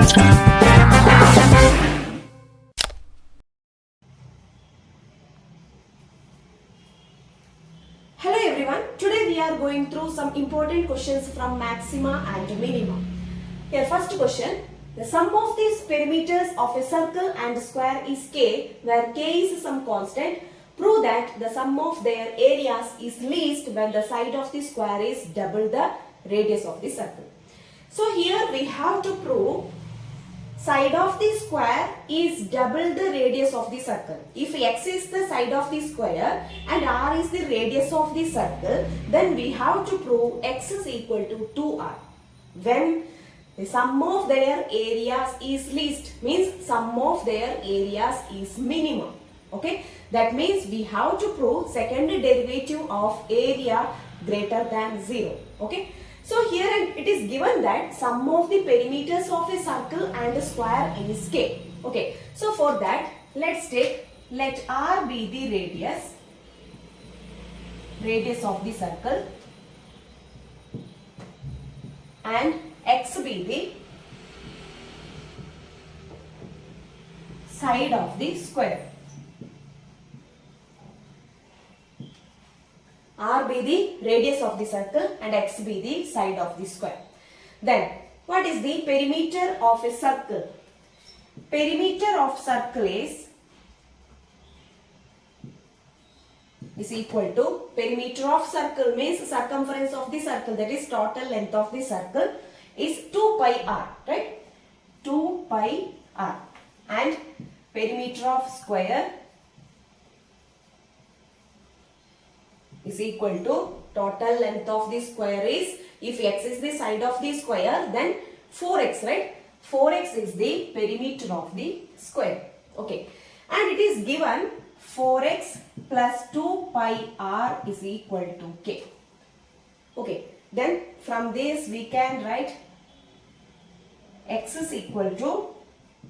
Hello everyone, today we are going through some important questions from maxima and minima. Here first question, the sum of these perimeters of a circle and square is k, where k is some constant. Prove that the sum of their areas is least when the side of the square is double the radius of the circle. So here we have to prove side of the square is double the radius of the circle. If x is the side of the square and r is the radius of the circle, then we have to prove x is equal to 2r. When the sum of their areas is least, means sum of their areas is minimum. Okay, that means we have to prove second derivative of area greater than 0. Okay. So here it is given that sum of the perimeters of a circle and a square is k. Okay. So for that, let r be the radius of the circle, and x be the side of the square. R be the radius of the circle and x be the side of the square. Then what is the perimeter of a circle? Perimeter of circle is equal to, perimeter of circle means circumference of the circle, that is total length of the circle, is 2 pi r, right? 2 pi r. And perimeter of square is equal to, total length of the square is, if x is the side of the square, then 4x, right? 4x is the perimeter of the square. Okay. And it is given 4x plus 2 pi r is equal to k. Okay. Then from this we can write x is equal to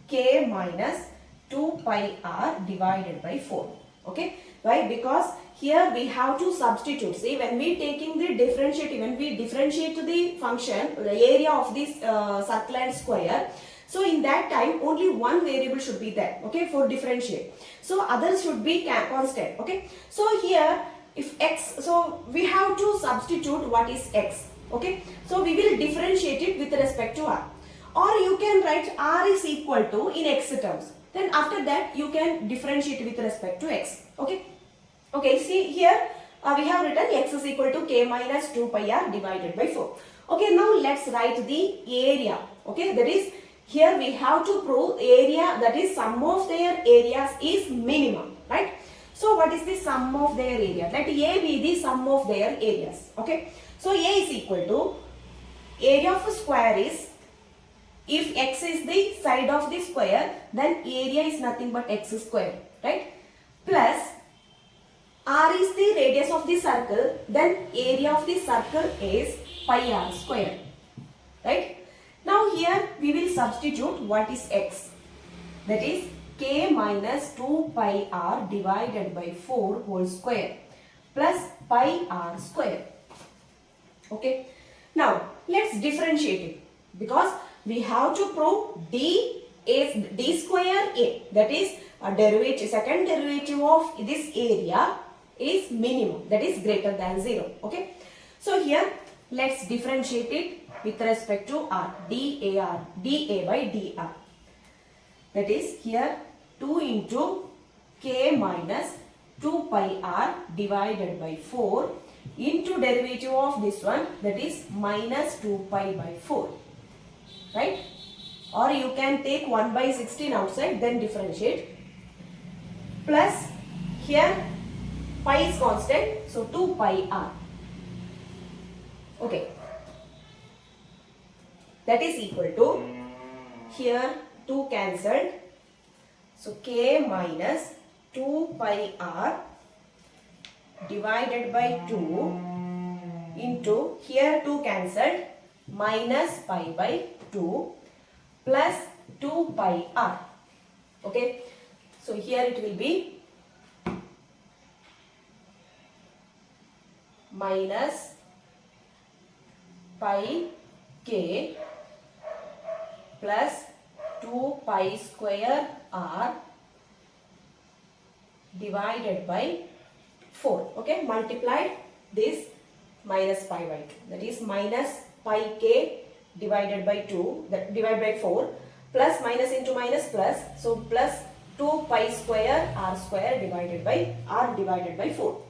k minus 2 pi r divided by 4. Okay. Why? Because here we have to substitute. See, when we taking the differentiate, when we differentiate the function, the area of this circle and square, so in that time only one variable should be there, okay, for differentiate. So others should be constant, okay. So here if x, so we have to substitute what is x, okay. So we will differentiate it with respect to r. Or you can write r is equal to in x terms. Then after that you can differentiate with respect to x, okay. Okay, see here we have written x is equal to k minus 2 pi r divided by 4. Okay, now let's write the area. Okay, that is, here we have to prove area, that is sum of their areas is minimum, right? So what is the sum of their area? Let A be the sum of their areas. Okay, so A is equal to, area of a square is, if x is the side of the square, then area is nothing but x square, right? Plus r is the radius of the circle, then area of the circle is pi r square, right? Now here we will substitute what is x, that is k minus 2 pi r divided by 4 whole square plus pi r square. Okay. Now let's differentiate it, because we have to prove d is d square a, that is a derivative, second derivative of this area is minimum, that is greater than 0. Okay. So here let's differentiate it with respect to r, dA by dr. That is here 2 into k minus 2 pi r divided by 4 into derivative of this one, that is minus 2 pi by 4, right? Or you can take 1 by 16 outside, then differentiate, plus here pi is constant, so 2 pi r. Okay, that is equal to, here 2 cancelled, so k minus 2 pi r divided by 2 into, here 2 cancelled, minus pi by 2 plus 2 pi r. Okay, so here it will be minus pi k plus 2 pi square r divided by 4. Okay, multiplied this minus pi by 2. That is minus pi k divided by 2, that divided by 4, plus minus into minus plus. So plus 2 pi square r square divided by 4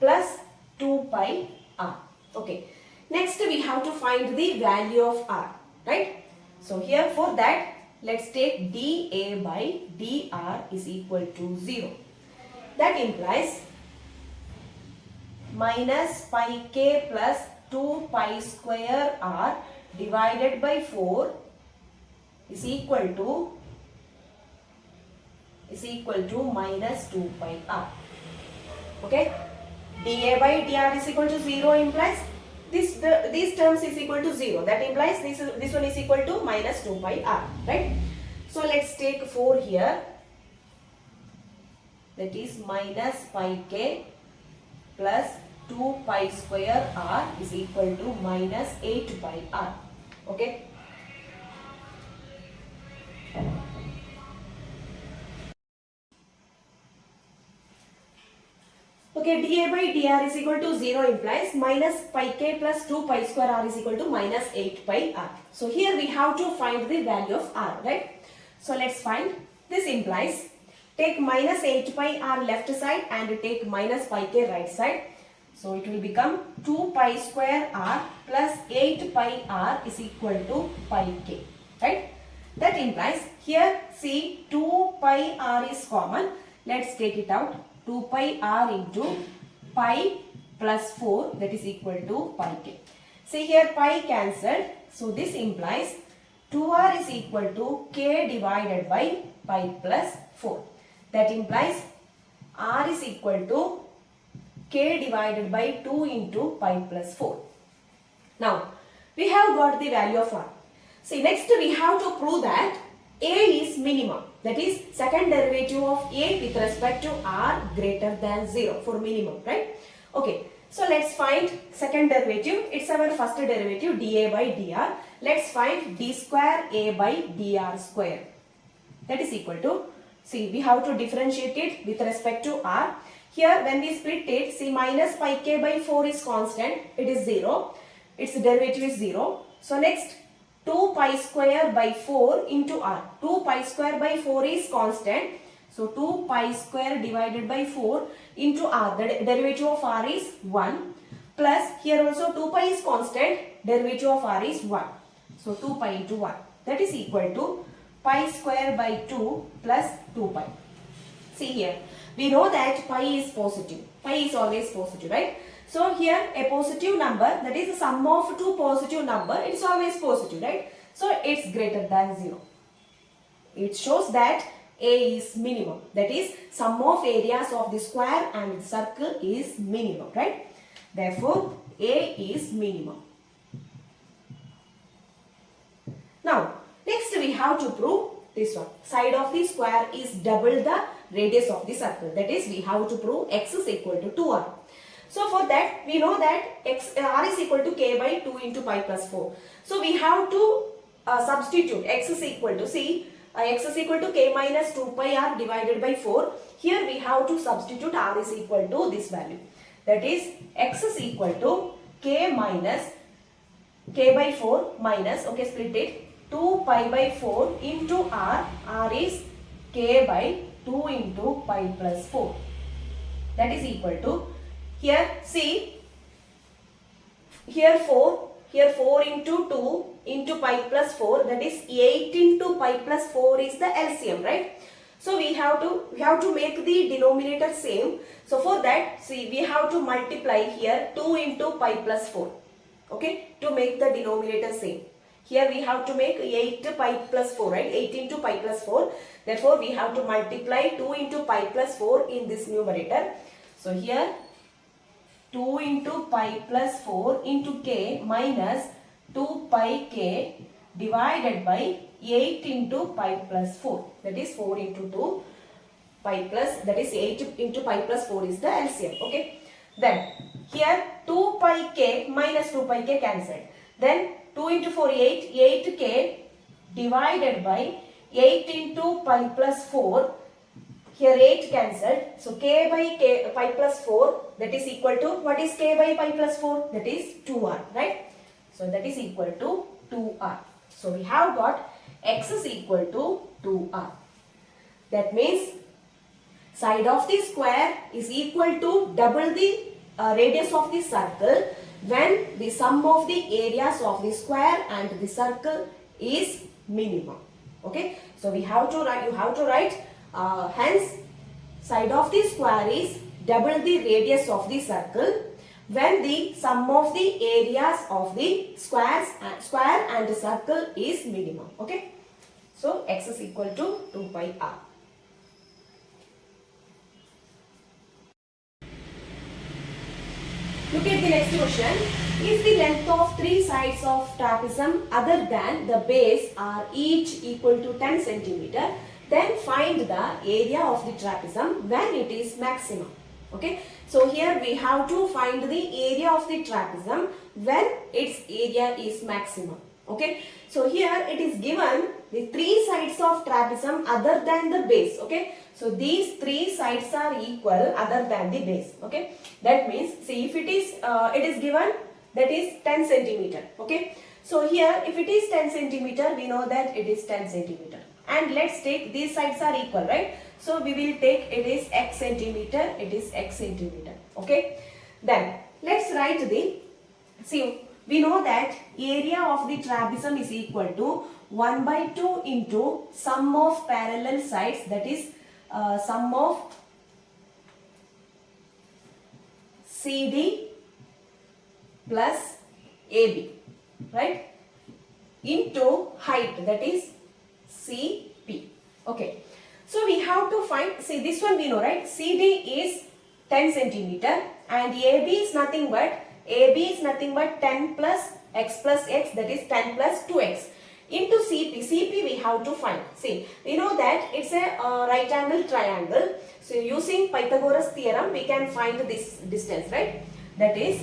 plus 2 pi r. Okay. Next we have to find the value of r, right? So here for that, let's take dA by dr is equal to 0. That implies minus pi k plus 2 pi square r divided by 4 is equal to minus 2 pi r. Okay, dA by dr is equal to 0 implies these terms is equal to 0. That implies this one is equal to minus 2 pi r, right? So let's take 4 here. That is minus pi k plus 2 pi square r is equal to minus 8 pi r. Okay. Okay, dA by dr is equal to 0 implies minus pi k plus 2 pi square r is equal to minus 8 pi r. So here we have to find the value of r, right? So let's find. This implies take minus 8 pi r left side and take minus pi k right side. So it will become 2 pi square r plus 8 pi r is equal to pi k, right? That implies here see 2 pi r is common. Let's take it out. 2 pi r into pi plus 4, that is equal to pi k. See here pi cancelled. So this implies 2r is equal to k divided by pi plus 4. That implies r is equal to k divided by 2 into pi plus 4. Now we have got the value of r. See, next we have to prove that a is minimum. That is second derivative of a with respect to r greater than 0 for minimum, right? Okay, so let's find second derivative. It's our first derivative dA by dr. Let's find d square a by dr square. That is equal to, see, we have to differentiate it with respect to r. Here when we split it, see, minus pi k by 4 is constant. It is 0. Its derivative is 0. So next 2 pi square by 4 into r. 2 pi square by 4 is constant. So 2 pi square divided by 4 into r. The derivative of r is 1. Plus here also 2 pi is constant. Derivative of r is 1. So 2 pi into 1. That is equal to pi square by 2 plus 2 pi. See here. We know that pi is positive. Pi is always positive, right? So here a positive number, that is the sum of two positive number, it is always positive, right? So it's greater than 0. It shows that a is minimum. That is sum of areas of the square and the circle is minimum, right? Therefore a is minimum. Now next we have to prove this one. Side of the square is double the radius of the circle. That is we have to prove x is equal to 2r. So for that we know that r is equal to k by 2 into pi plus 4. So we have to substitute x is equal to, see, x is equal to k minus 2 pi r divided by 4. Here we have to substitute r is equal to this value. That is x is equal to k minus k by 4 minus, okay, split it, 2 pi by 4 into r. R is k by 2 into pi plus 4. That is equal to, here see, here 4 into 2 into pi plus 4, that is 8 into pi plus 4 is the LCM, right? So we have to make the denominator same. So for that, see, we have to multiply here 2 into pi plus 4, okay, to make the denominator same. Here we have to make 8 pi plus 4, right? 8 into pi plus 4. Therefore we have to multiply 2 into pi plus 4 in this numerator. So here 2 into pi plus 4 into k minus 2 pi k divided by 8 into pi plus 4. That is 4 into 2 pi plus, that is 8 into pi plus 4 is the LCM. Okay. Then here 2 pi k minus 2 pi k cancelled. Then 2 into 4 8, 8k divided by 8 into pi plus 4. Here 8 cancelled. So k by pi plus 4, that is equal to, what is k by pi plus 4? That is 2r, right? So that is equal to 2r. So we have got x is equal to 2r. That means side of the square is equal to double the radius of the circle when the sum of the areas of the square and the circle is minimum. Okay, so we have to write, you have to write hence side of the square is double the radius of the circle when the sum of the areas of the square and the circle is minimum. Okay, so x is equal to 2 pi r. Look at the next question. If the length of three sides of trapezium other than the base are each equal to 10 cm, then find the area of the trapezium when it is maximum. Okay. So here we have to find the area of the trapezium when its area is maximum. Okay. So here it is given the three sides of trapezium other than the base. Okay. So these three sides are equal other than the base. Okay. That means, see, if it is given that is 10 centimeter. Okay. So here if it is 10 centimeter, we know that it is 10 centimeter. And let's take these sides are equal, right? So we will take it is x centimeter, it is x centimeter. Okay. Then let's write the, see, we know that area of the trapezium is equal to 1 by 2 into sum of parallel sides, that is sum of CD plus AB, right, into height, that is CP. Okay. So we have to find, see, this one we know, right? CD is 10 centimeter and AB is nothing but 10 plus x, that is 10 plus 2x into CP. CP we have to find. See, we know that it's a right angle triangle. So using Pythagoras theorem, we can find this distance, right? That is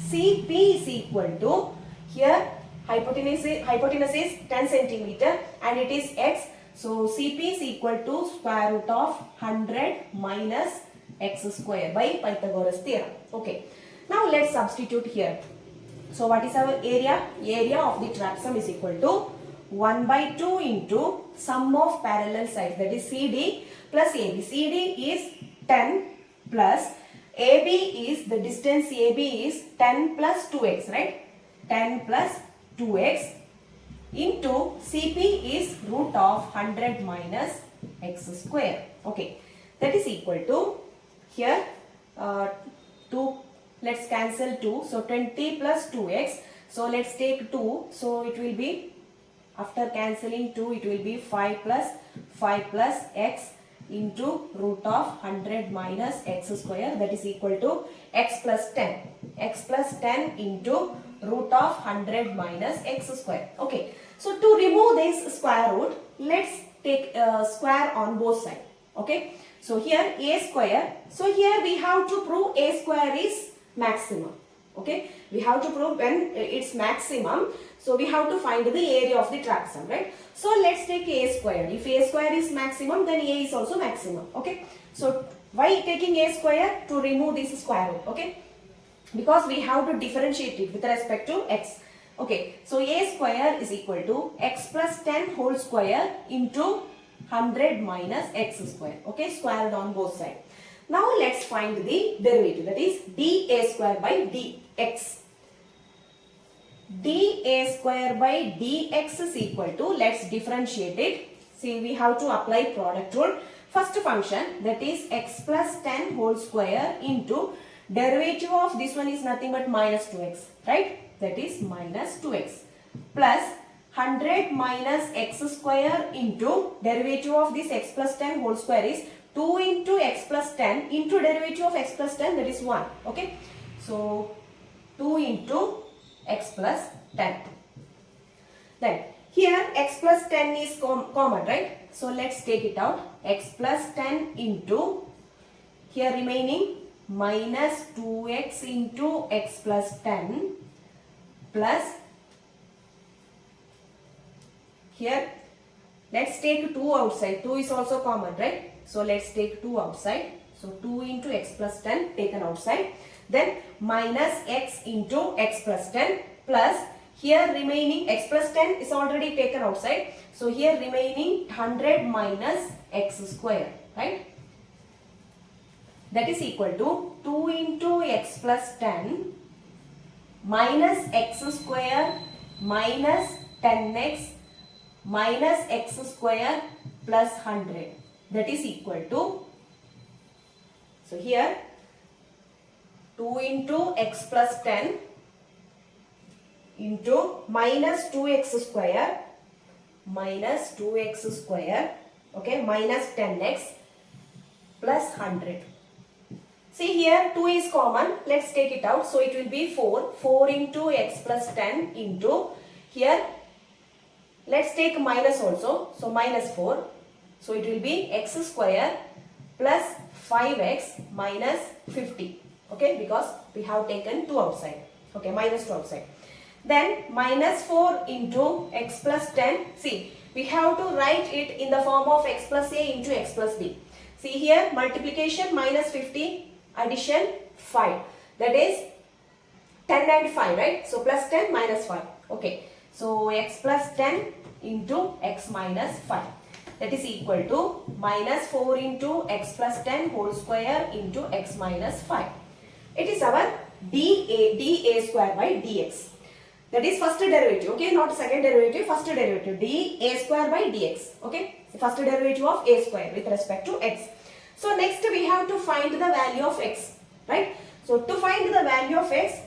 CP is equal to, here hypotenuse is 10 centimeter and it is x. So CP is equal to square root of 100 minus x square by Pythagoras theorem. Okay. Now let's substitute here. So what is our area? Area of the trapezium is equal to 1 by 2 into sum of parallel sides, that is CD plus AB. CD is 10 plus AB is, the distance AB is 10 plus 2x, right? 10 plus 2x into CP is root of 100 minus x square. Okay, that is equal to, here 2, let's cancel 2, so 20 plus 2x, so let's take 2, so it will be, after cancelling 2, it will be 5 plus x into root of 100 minus x square, that is equal to x plus 10. X plus 10 into root of 100 minus x square. Okay. So to remove this square root, let's take square on both sides. Okay. So here a square. So here we have to prove a square is maximum. Okay. We have to prove when it's maximum. So we have to find the area of the trapezium, right? So let's take a square. If a square is maximum, then a is also maximum. Okay. So why taking a square? To remove this square root. Okay. Because we have to differentiate it with respect to x. Okay. So a square is equal to x plus 10 whole square into 100 minus x square. Okay. Squared on both sides. Now let's find the derivative, that is dA square by dx. dA square by dx is equal to, let's differentiate it. See, we have to apply product rule. First function, that is x plus 10 whole square into derivative of this one is nothing but minus 2x, right? That is minus 2x plus 100 minus x square into derivative of this x plus 10 whole square is 2 into x plus 10 into derivative of x plus 10, that is 1. Okay. So 2 into x plus 10. Then here x plus 10 is common, right? So let's take it out. X plus 10 into, here remaining minus 2x into x plus 10 plus, here Let's take 2 outside. 2 is also common, right? So let's take 2 outside. So 2 into x plus 10 taken outside. Then minus x into x plus 10 plus here remaining x plus 10 is already taken outside. So here remaining 100 minus x square, right? That is equal to 2 into x plus 10 minus x square minus 10x minus x square plus 100. That is equal to, so here 2 into x plus 10 into minus 2x square, okay, minus 10x plus 100. See here 2 is common, let's take it out. So it will be 4 into x plus 10 into here, let's take minus also, so minus 4. So it will be x square plus 5x minus 50, okay, because we have taken 2 outside, okay, minus 2 outside. Then minus 4 into x plus 10, see, we have to write it in the form of x plus a into x plus b. See here, multiplication minus 50, addition 5, that is 10 and 5, right? So plus 10 minus 5, okay. So x plus 10 into x minus 5. That is equal to minus 4 into x plus 10 whole square into x minus 5. It is our dA square by dx. That is first derivative, okay, not second derivative, first derivative, dA square by dx, okay, first derivative of a square with respect to x. So next we have to find the value of x, right? So to find the value of x,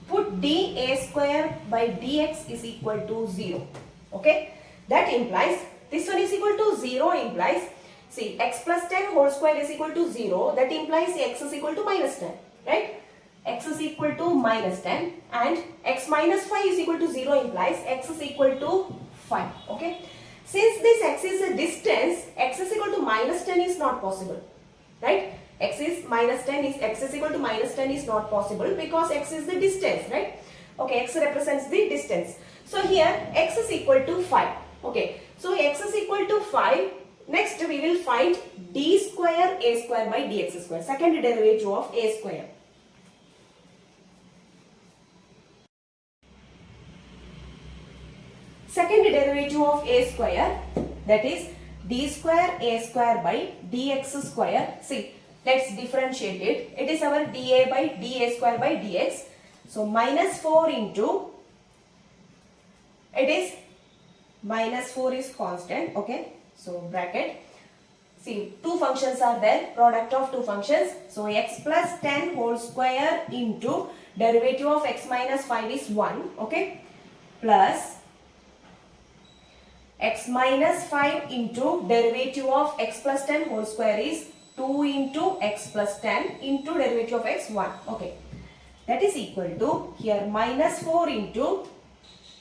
put dA square by dx is equal to 0, okay. That implies, this one is equal to 0 implies, see, x plus 10 whole square is equal to 0, that implies x is equal to minus 10, right? X is equal to minus 10 and x minus 5 is equal to 0 implies x is equal to 5, okay. Since this x is a distance, x is equal to minus 10 is not possible, right? X is minus 10 is, x is equal to minus 10 is not possible because x is the distance, right? Okay, x represents the distance. So here x is equal to 5, okay. So x is equal to 5. Next we will find d square a square by dx square, second derivative of a square. Second derivative of a square, that is d square a square by dx square. See, let's differentiate it. It is our dA by dA square by dx. So minus 4 into, it is minus 4 is constant, okay. So bracket. See, two functions are there, product of two functions. So x plus 10 whole square into derivative of x minus 5 is 1, okay, plus x minus 5 into derivative of x plus 10 whole square is 2 into x plus 10 into derivative of x 1, okay. That is equal to, here minus 4 into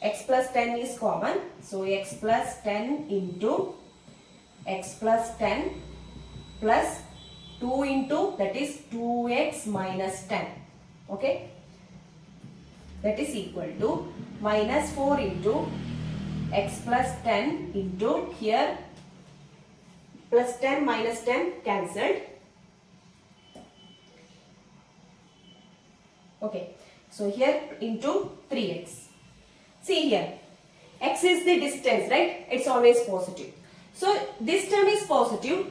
x plus 10 is common. So x plus 10 into x plus 10 plus 2 into, that is 2x minus 10, okay. That is equal to minus 4 into x plus 10 into here plus 10 minus 10 cancelled, okay. So here into 3x. See here, x is the distance, right? It's always positive. So this term is positive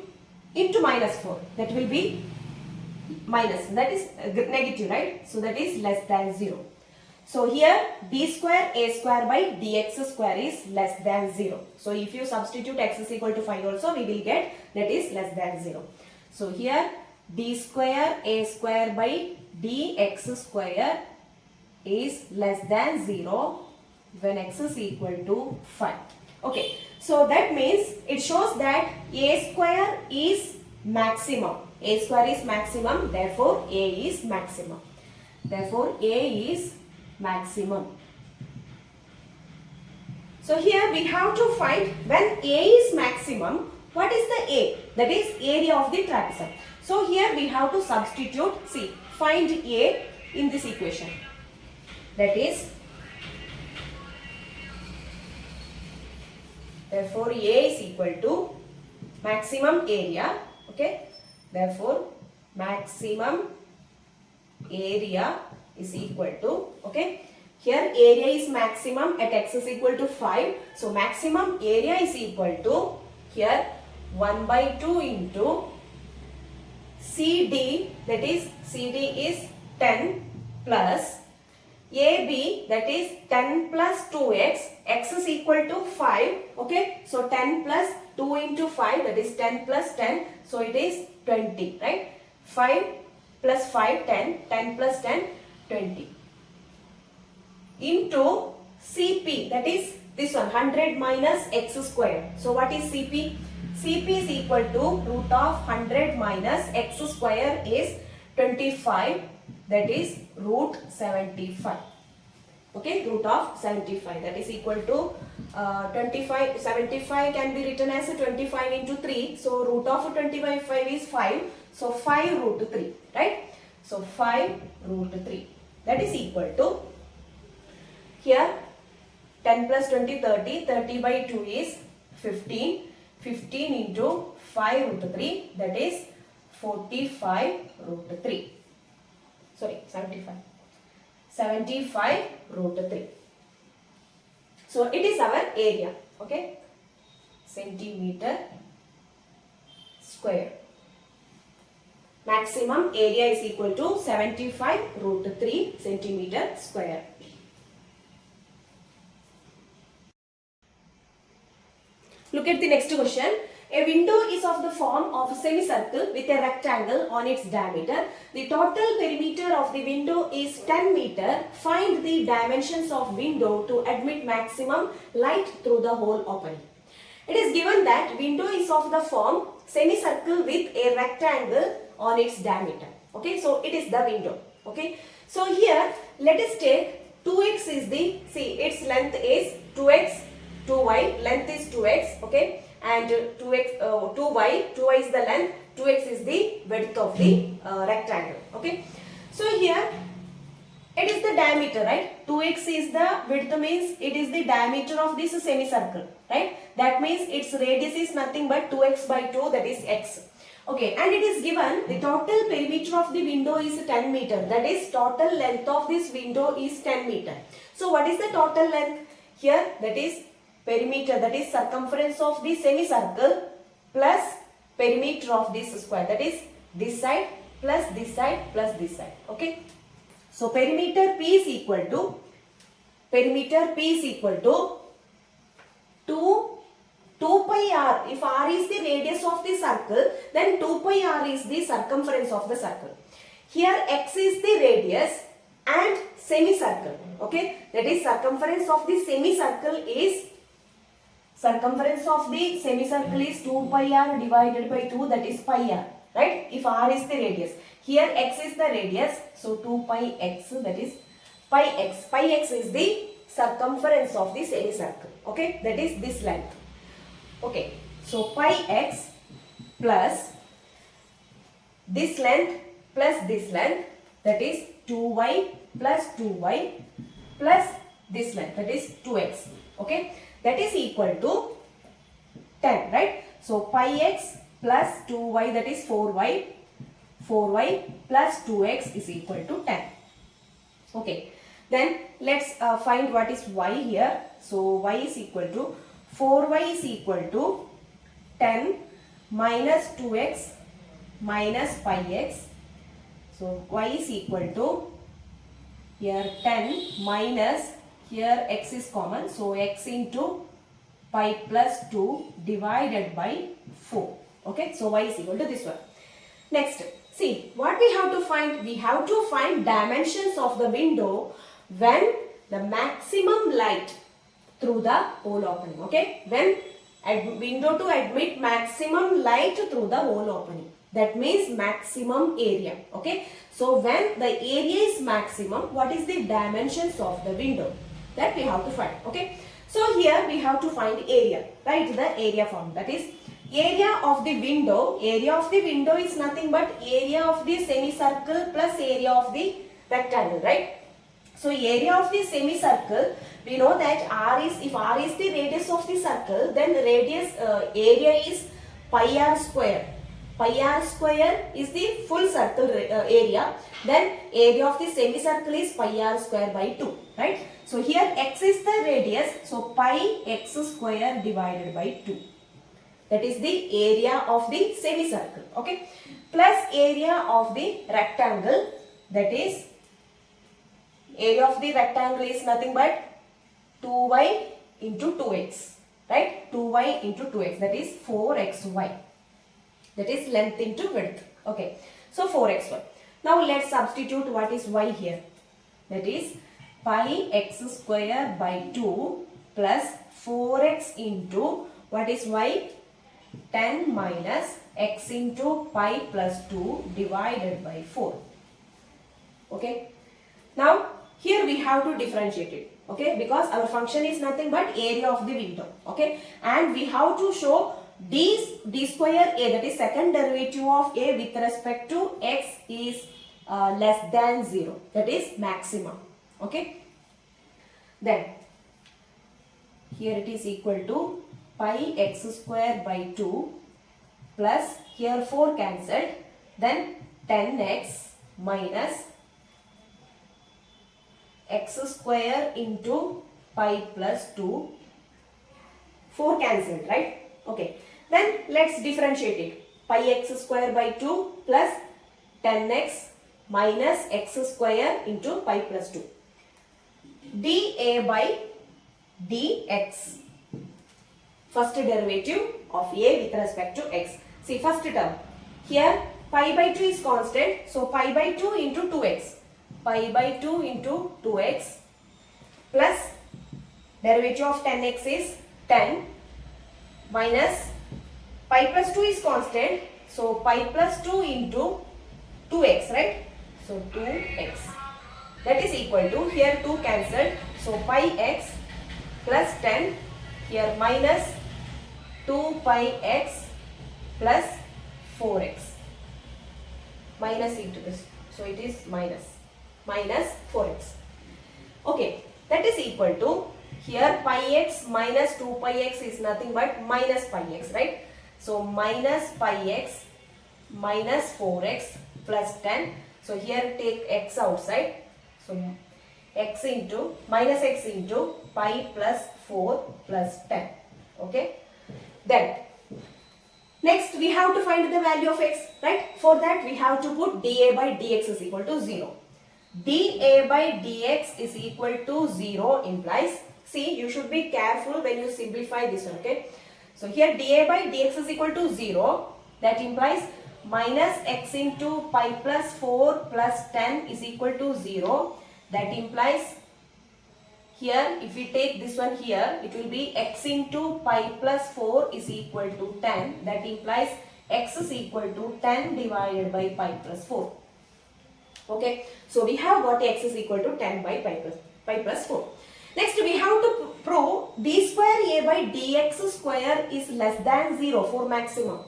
into minus 4, that will be minus, that is negative, right? So that is less than 0. So here d square a square by dx square is less than 0. So if you substitute x is equal to 5 also, we will get that is less than 0. So here d square a square by dx square is less than 0 when x is equal to 5. Okay, so that means it shows that a square is maximum. A square is maximum, therefore a is maximum. Therefore a is maximum. So here we have to find when a is maximum, what is the a? That is area of the trapezoid. So here we have to substitute, see, find a in this equation. That is Therefore, A is equal to maximum area. Okay. Therefore, maximum area is equal to, okay, here area is maximum at x is equal to 5. So, maximum area is equal to, here 1 by 2 into CD, that is CD is 10 plus AB, that is 10 plus 2x, x is equal to 5, okay. So, 10 plus 2 into 5, that is 10 plus 10, so it is 20, right. 5 plus 5, 10, 10 plus 10, 20. Into CP, that is this one, 100 minus x square. So, what is CP? CP is equal to root of 100 minus x square is 25, that is root 75. Okay, root of 75, that is equal to 75 can be written as 25 into 3. So, root of 25 is 5. So, 5 root 3, right? So, 5 root 3, that is equal to, here 10 plus 20, 30, 30 by 2 is 15, 15 into 5 root 3, that is 45 root 3, sorry 75, 75 root 3. So, it is our area, okay, centimeter square. Maximum area is equal to 75 root 3 centimeter square. Look at the next question. A window is of the form of a semicircle with a rectangle on its diameter. The total perimeter of the window is 10 meter. Find the dimensions of window to admit maximum light through the whole opening. It is given that window is of the form semicircle with a rectangle on its diameter. Okay, so it is the window. Okay, so here let us take 2x is the, see its length is 2x, 2y, length is 2x, okay, and 2y is the length, 2x is the width of the rectangle, okay. So here it is the diameter, right? 2x is the width, means it is the diameter of this semicircle, right? That means its radius is nothing but 2x by 2, that is x. Okay, and it is given the total perimeter of the window is 10 meter, that is total length of this window is 10 meter. So what is the total length? Here that is perimeter, that is circumference of the semicircle plus perimeter of this square, that is this side plus this side plus this side, okay. So perimeter P is equal to 2 pi r. If r is the radius of the circle, then 2 pi r is the circumference of the circle. Here x is the radius and semicircle, okay, that is circumference of the semicircle is 2 pi r divided by 2, that is pi r, right, if r is the radius. Here x is the radius, so 2 pi x, that is pi x. Pi x is the circumference of the semicircle, okay, that is this length. Okay, so pi x plus this length plus this length, that is 2y plus 2y plus this length, that is 2x, okay, that is equal to 10, right. So pi x plus 2y, that is 4y, 4y plus 2x is equal to 10. Okay, then let's find what is y here. So y is equal to 4y is equal to 10 minus 2x minus pi x. So y is equal to here 10 minus, here x is common, so x into pi plus 2 divided by 4. Okay, so y is equal to this one. Next, see what we have to find. We have to find dimensions of the window when the maximum light through the whole opening. Okay, when window to admit maximum light through the whole opening, that means maximum area. Okay, so when the area is maximum, what is the dimensions of the window, that we have to find. Okay, so here we have to find area. Write the area form, that is area of the window. Area of the window is nothing but area of the semicircle plus area of the rectangle, right? So area of the semicircle, we know that if R is the radius of the circle, then the area is pi r square. Pi r square is the full circle area. Then area of the semicircle is pi r square by 2, right? So here x is the radius, so pi x square divided by 2. That is the area of the semicircle, okay? Plus area of the rectangle, that is area of the rectangle is nothing but 2y into 2x, right? 2y into 2x, that is 4xy. That is length into width, okay? So 4xy. Now let's substitute what is y here. That is pi x square by 2 plus 4x into what is y? 10 minus x into pi plus 2 divided by 4. Okay. Now here we have to differentiate it. Okay. Because our function is nothing but area of the window. Okay. And we have to show d square a, that is second derivative of a with respect to x is less than 0. That is maximum. Okay. Then here it is equal to pi x square by 2 plus here 4 cancelled, then 10x minus x square into pi plus 2, 4 cancelled, right? Okay. Then let's differentiate it. Pi x square by 2 plus 10x minus x square into pi plus 2. dA by dx. First derivative of a with respect to x. See first term. Here pi by 2 is constant. So pi by 2 into 2x. Pi by 2 into 2x plus derivative of 10x is 10 minus pi plus 2 is constant. So pi plus 2 into 2x, right? So 2x. That is equal to, here 2 cancelled. So pi x plus 10, here minus 2 pi x plus 4x. Minus into this. So it is minus 4x. Okay. That is equal to, here pi x minus 2 pi x is nothing but minus pi x, right? So minus pi x minus 4x plus 10. So here take x outside. So x into minus x into pi plus 4 plus 10. Okay. Then next we have to find the value of x, right? For that we have to put dA by dx is equal to 0. dA by dx is equal to 0 implies, see, you should be careful when you simplify this one, okay? So here dA by dx is equal to 0. That implies minus x into pi plus 4 plus 10 is equal to 0. That implies here if we take this one here, it will be x into pi plus 4 is equal to 10. That implies x is equal to 10 divided by pi plus 4. Okay. So we have got x is equal to 10 by pi plus 4. Next we have to prove d square a by dx square is less than 0 for maximum.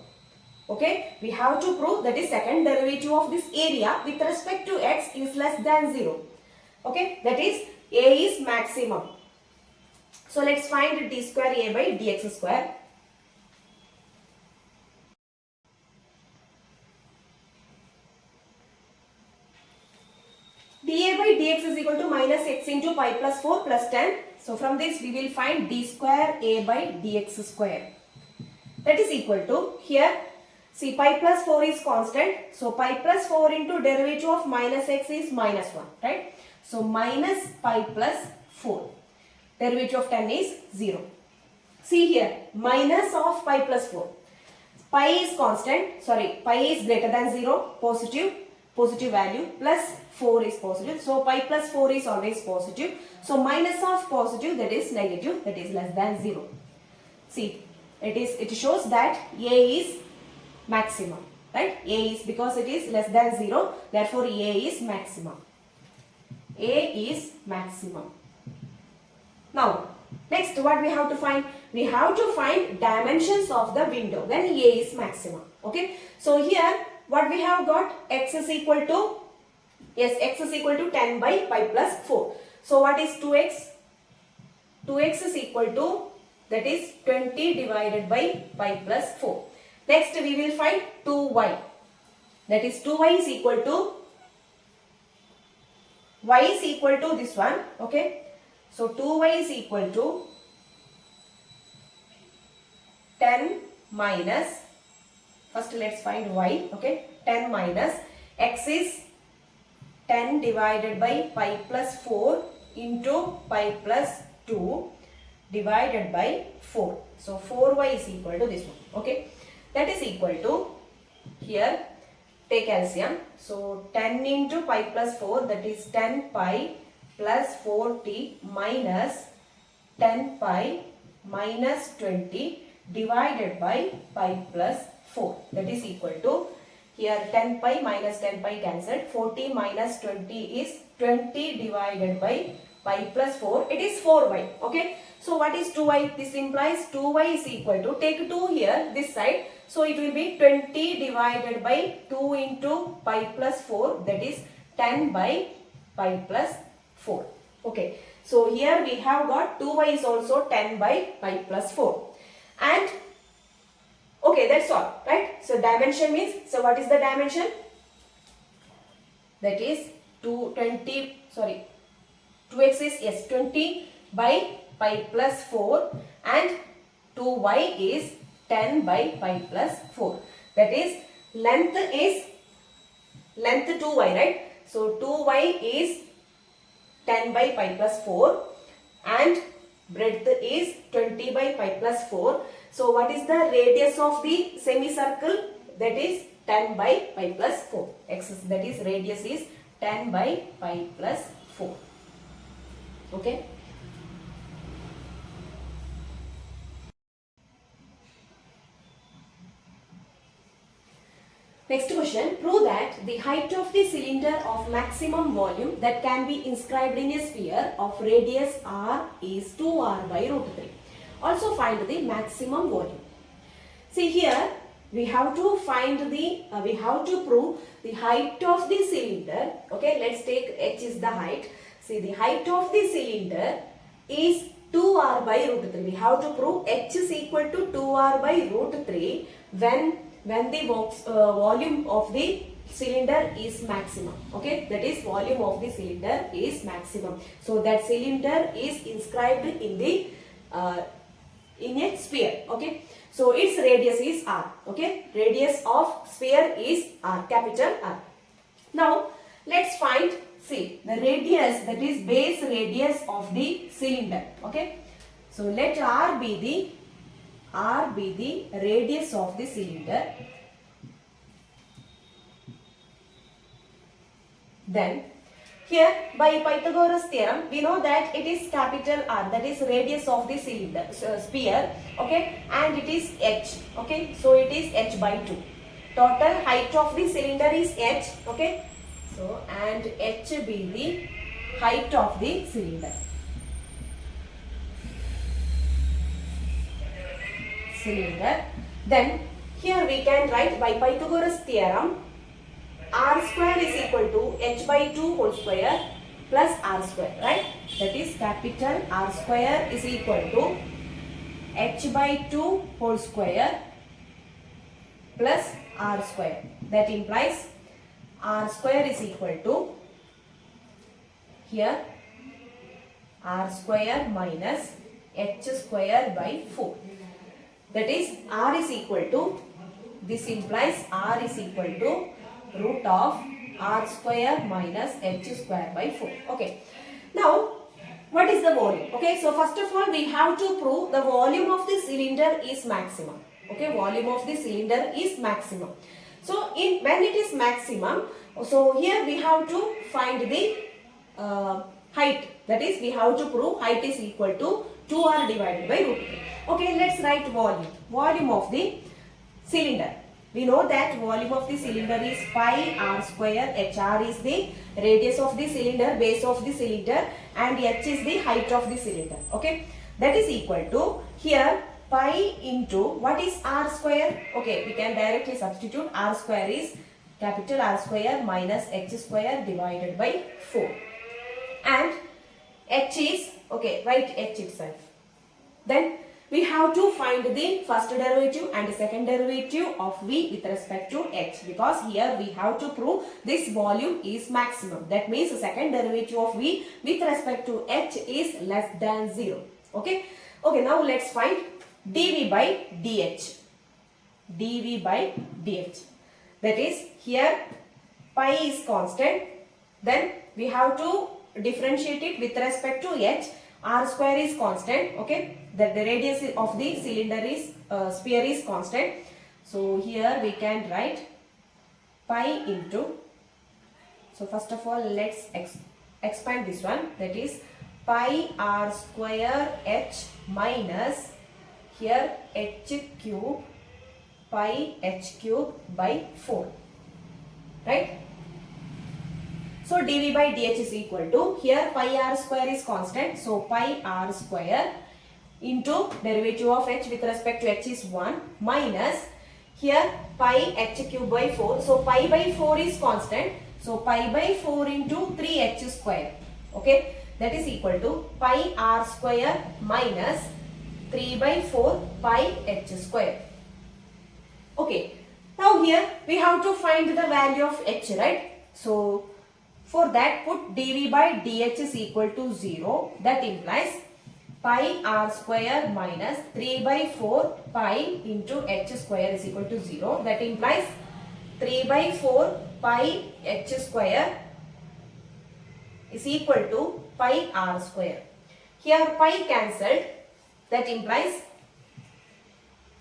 Okay. We have to prove that is second derivative of this area with respect to x is less than 0. Okay. That is a is maximum. So let's find d square a by dx square. dA by dx is equal to minus x into pi plus 4 plus 10. So from this we will find d square a by dx square. That is equal to, here see pi plus 4 is constant. So pi plus 4 into derivative of minus x is minus 1, right? So minus pi plus 4. Derivative of 10 is 0. See here, minus of pi plus 4. Pi is constant, sorry, pi is greater than 0, positive value, plus 4 is positive. So pi plus 4 is always positive. So minus of positive, that is negative, that is less than 0. See, it shows that a is maximum, right? A is, because it is less than 0, therefore a is maximum. A is maximum. Now, next what we have to find? We have to find dimensions of the window when A is maximum. Okay. So here what we have got, x is equal to, yes, x is equal to 10 by pi plus 4. So what is 2x? 2x is equal to, that is 20 divided by pi plus 4. Next we will find 2y. That is 2y is equal to, y is equal to this one. Okay. So 2y is equal to 10 minus, first let's find y. Okay. 10 minus x is 10 divided by pi plus 4 into pi plus 2 divided by 4. So 4y is equal to this one. Okay. That is equal to, here take LCM. So 10 into pi plus 4, that is 10 pi plus 4t minus 10 pi minus 20 divided by pi plus 4. That is equal to, here 10 pi minus 10 pi cancelled. 40 minus 20 is 20 divided by pi plus 4. It is 4y. Okay. So what is 2y? This implies 2y is equal to, take 2 here this side. So it will be 20 divided by 2 into pi plus 4, that is 10 by pi plus 4. Okay. So here we have got 2y is also 10 by pi plus 4. And okay, that's all, right? So dimension means, so what is the dimension? That is 2x is, yes, 20 by pi plus 4 and 2y is 10 by pi plus 4. That is length 2y, right? So 2y is 10 by pi plus 4 and breadth is 20 by pi plus 4. So what is the radius of the semicircle? That is 10 by pi plus 4. That is radius is 10 by pi plus 4. Okay. Next question, prove that the height of the cylinder of maximum volume that can be inscribed in a sphere of radius r is 2r by root 3. Also find the maximum volume. See here, we have to find the, we have to prove the height of the cylinder. Okay, let's take h is the height. See, the height of the cylinder is 2r by root 3. We have to prove h is equal to 2r by root 3 when the volume of the cylinder is maximum. Okay, that is volume of the cylinder is maximum. So that cylinder is inscribed in the in a sphere. Okay, so its radius is r. Okay, radius of sphere is r, capital R. Now let's find, see, the radius, that is base radius of the cylinder. Okay, so let r be the radius of the cylinder. Then here by Pythagoras theorem we know that it is capital R, that is radius of the cylinder, sphere. Okay, and it is h. Okay, so it is h by 2. Total height of the cylinder is h. Okay, so and h be the height of the cylinder. Then here we can write by Pythagoras theorem, r square is equal to h by 2 whole square plus r square, right? That is capital R square is equal to h by 2 whole square plus r square. That implies r square is equal to, here, r square minus h square by 4. That is r is equal to, this implies r is equal to root of r square minus h square by 4. Okay. Now, what is the volume? Okay, so first of all we have to prove the volume of the cylinder is maximum. Okay, volume of the cylinder is maximum. So when it is maximum, so here we have to find the height. That is, we have to prove height is equal to 2r divided by root 3. Okay, let's write volume. Volume of the cylinder. We know that volume of the cylinder is pi r square. hr is the radius of the cylinder, base of the cylinder, and h is the height of the cylinder. Okay, that is equal to, here, pi into, what is r square? Okay, we can directly substitute. R square is capital R square minus h square divided by 4. And h is, okay, write h itself. Then we have to find the first derivative and the second derivative of v with respect to h, because here we have to prove this volume is maximum. That means the second derivative of v with respect to h is less than 0. Okay. Okay, now let's find dv by dh. dv by dh. That is, here pi is constant. Then we have to differentiate it with respect to h. R square is constant. Okay. The radius of the cylinder is sphere is constant. So here we can write pi into. So first of all, let's expand this one. That is pi r square h minus here h cube pi h cube by 4. Right? So dv by dh is equal to, here pi r square is constant. So pi r square into derivative of h with respect to h is 1 minus here pi h cube by 4. So pi by 4 is constant. So pi by 4 into 3h square. Okay. That is equal to pi r square minus 3 by 4 pi h square. Okay. Now here we have to find the value of h, right? So for that, put dv by dh is equal to 0. That implies pi r square minus 3 by 4 pi into h square is equal to 0. That implies 3 by 4 pi h square is equal to pi r square. Here pi cancelled. That implies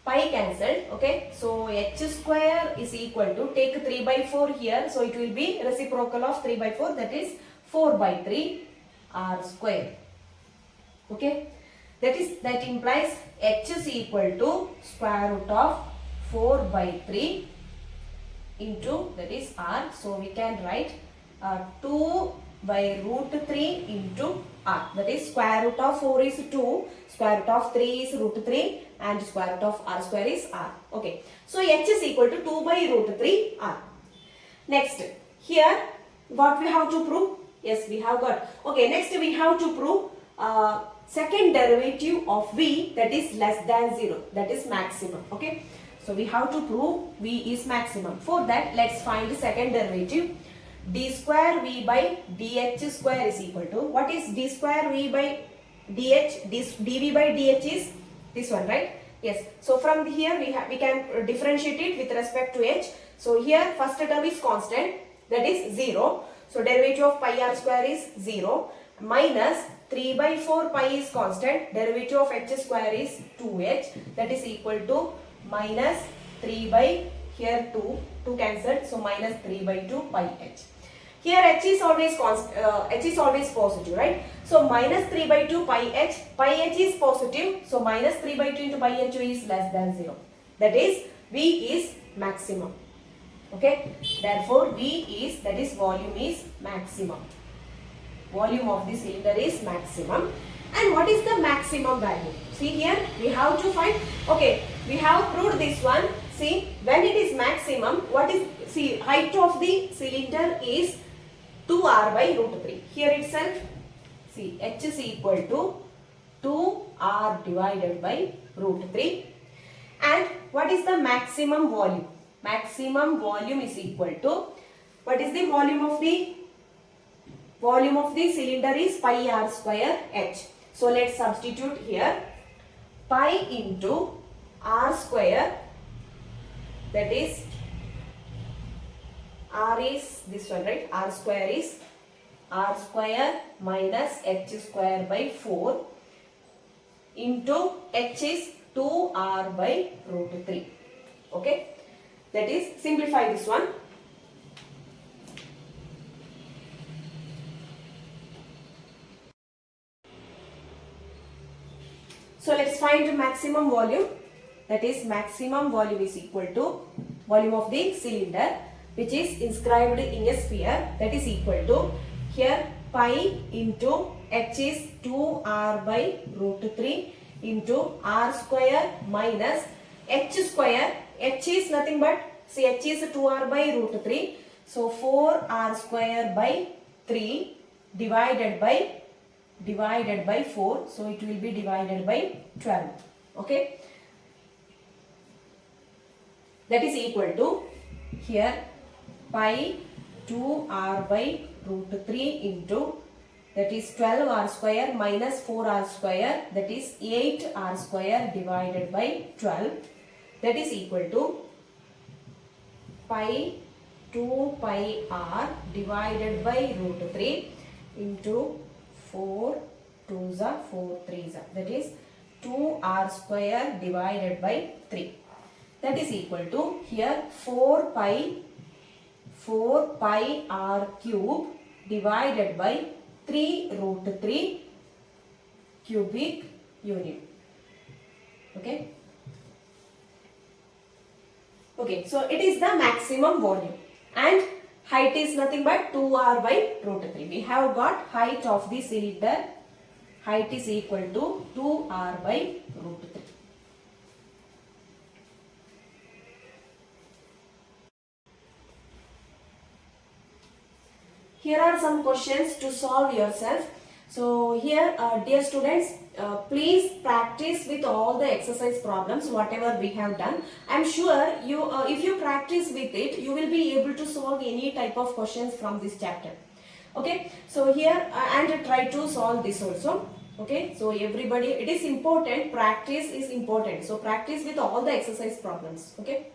pi cancelled. Okay. So h square is equal to, take 3 by 4 here. So it will be reciprocal of 3 by 4. That is 4 by 3 r square. Okay. That implies h is equal to square root of 4 by 3 into, that is r. So we can write 2 by root 3 into r. That is square root of 4 is 2, square root of 3 is root 3 and square root of r square is r. Okay. So h is equal to 2 by root 3 r. Next, here what we have to prove? Yes, we have got. Okay, next we have to prove second derivative of v, that is less than 0. That is maximum. Okay. So we have to prove v is maximum. For that, let's find the second derivative. D square v by dh square is equal to, what is d square v by dh? dv by dh is this one, right? Yes. So from here we can differentiate it with respect to h. So here first term is constant, that is 0. So derivative of pi r square is 0 minus 3 by 4 pi is constant, derivative of h square is 2h, that is equal to minus 3 by, here 2 cancelled, so minus 3 by 2 pi h. Here h is always positive, right? So minus 3 by 2 pi h is positive, so minus 3 by 2 into pi h is less than 0. That is v is maximum. Okay. Therefore v is, that is volume is maximum. Volume of the cylinder is maximum. And what is the maximum value? See here we have to find. Okay, we have proved this one. See, when it is maximum, what is, see, height of the cylinder is 2r by root 3. Here itself, see, h is equal to 2r divided by root 3. And what is the maximum volume? Maximum volume is equal to, what is the volume of the cylinder is pi r square h. So let's substitute here pi into r square, that is r is this one, right? R square is r square minus h square by 4 into h is 2r by root 3. Okay. That is, simplify this one. So let's find the maximum volume. That is, maximum volume is equal to volume of the cylinder, which is inscribed in a sphere. That is equal to, here pi into h is 2r by root 3 into r square minus h square. H is nothing but, see, h is 2r by root 3. So 4r square by 3 divided by divided by 4. So it will be divided by 12. Okay. That is equal to here pi 2r by root 3 into that is 12r square minus 4r square, that is 8r square divided by 12, that is equal to pi 2 pi r divided by root 3 into 4 2s are 4 3s are, that is 2r square divided by 3. That is equal to here 4 pi r cube divided by 3 root 3 cubic unit. Okay. Okay, so it is the maximum volume and height is nothing but 2r by root 3. We have got height of the cylinder. Height is equal to 2r by root 3. Here are some questions to solve yourself. So here dear students, please practice with all the exercise problems whatever we have done. I am sure you if you practice with it, you will be able to solve any type of questions from this chapter. Okay, so here and try to solve this also. Okay, so everybody, it is important, practice is important. So practice with all the exercise problems. Okay.